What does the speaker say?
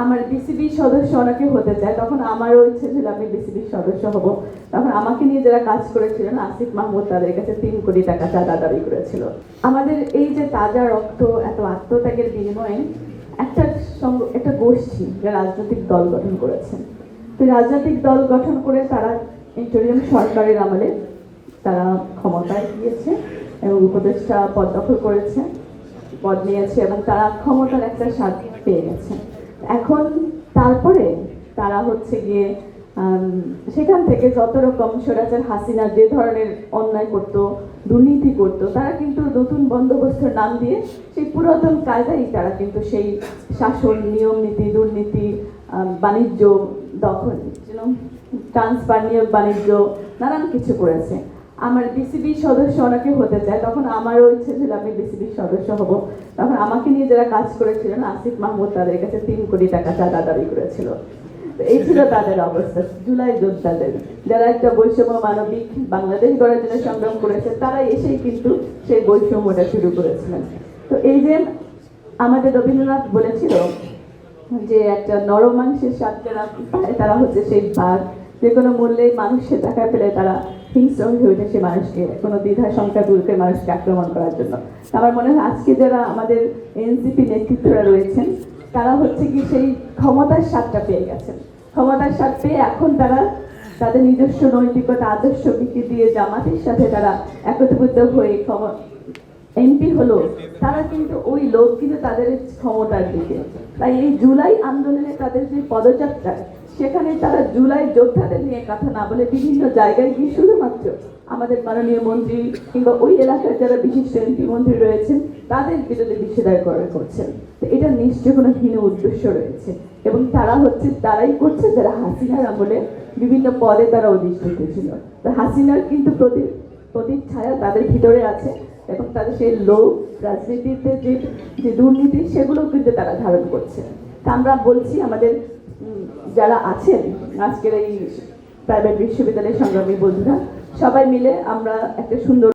আমার বিসিবি সদস্য অনেকে হতে চায়, তখন আমারও ইচ্ছে ছিল আমি বিসিবির সদস্য হব। তখন আমাকে নিয়ে যারা কাজ করেছিলেন আসিফ মাহমুদ তাদের কাছে 3 কোটি টাকা চাঁদা দাবি করেছিল। আমাদের এই যে তাজা রক্ত, এত আত্মত্যাগের বিনিময়ে একটা গোষ্ঠী যারা রাজনৈতিক দল গঠন করেছেন, তো রাজনৈতিক দল গঠন করে তারা ইন্টারিম সরকারের আমলে তারা ক্ষমতায় গিয়েছে এবং উপদেষ্টা পদ দখল করেছে, পদ নিয়েছে এবং তারা ক্ষমতার একটা স্বাদ পেয়ে গেছে। এখন তারপরে তারা হচ্ছে গিয়ে সেখান থেকে যত রকম স্বৈরাচার হাসিনা যে ধরনের অন্যায় করত, দুর্নীতি করত, তারা কিন্তু নতুন বন্দোবস্তের নাম দিয়ে সেই পুরাতন কায়দায় তারা কিন্তু সেই শাসন, নিয়ম নীতি, দুর্নীতি, বাণিজ্য দখল, ট্রান্সফার, নিয়োগ বাণিজ্য, নানান কিছু করেছে। আমার বিসিবির সদস্য অনেকে হতে চায়, তখন আমারও ইচ্ছে ছিল আমি বিসিবির সদস্য হব। তখন আমাকে নিয়ে যারা কাজ করেছিলেন আসিফ মাহমুদ তাদের কাছে 3 কোটি টাকা চাঁদা দাবি করেছিল। এই ছিল তাদের অবস্থা। জুলাই যোদ্ধাদের যারা একটা বৈষম্য মানবিক বাংলাদেশ গড়ার জন্য সংগ্রাম করেছে, তারা এসেই কিন্তু সেই বৈষম্যটা শুরু করেছিলেন। তো এই যে আমাদের রবীন্দ্রনাথ বলেছিল যে একটা নরমাংসের স্বাদ যারা পায় তারা হচ্ছে সেই বাঘ, যে কোনো মূল্যে মানুষের টাকা পেলে তারা হিংস্র হয়ে ওঠে সে মানুষকে, কোনো দ্বিধা সংখ্যা দূর করে মানুষকে আক্রমণ করার জন্য। আমার মনে হয় আজকে যারা আমাদের এনসিপি নেতৃত্বরা রয়েছেন তারা হচ্ছে কি সেই ক্ষমতার স্বাদটা পেয়ে গেছেন। ক্ষমতার স্বাদ পেয়ে এখন তারা তাদের নিজস্ব নৈতিকতা, আদর্শ বিক্রি দিয়ে জামাতের সাথে তারা একত্রিত হয়ে এমপি হলো, তারা কিন্তু ওই লোক কিন্তু তাদের ক্ষমতার দিকে। তাই এই জুলাই আন্দোলনে তাদের যে পদযাত্রা, সেখানে তারা জুলাই যোদ্ধাদের নিয়ে কথা না বলে বিভিন্ন জায়গায় গিয়ে শুধুমাত্র আমাদের মাননীয় মন্ত্রী কিংবা ওই এলাকার যারা বিশিষ্ট এমপি মন্ত্রী রয়েছেন তাদের বিরুদ্ধে নিষেধাজ্ঞা করছেন। তো এটা নিশ্চয় কোনো হীন উদ্দেশ্য রয়েছে এবং তারাই করছে যারা হাসিনার আমলে বিভিন্ন পদে তারা অধিষ্ঠিত ছিল। তো হাসিনার কিন্তু প্রতিচ্ছায়া তাদের ভিতরে আছে এবং তাদের সেই লোক রাজনীতিতে যে দুর্নীতি সেগুলো কিন্তু তারা ধারণ করছে। তা আমরা বলছি আমাদের যারা আছেন আজকের এই প্রাইভেট বিশ্ববিদ্যালয়ের সংগ্রামী বন্ধুরা, সবাই মিলে আমরা একটা সুন্দর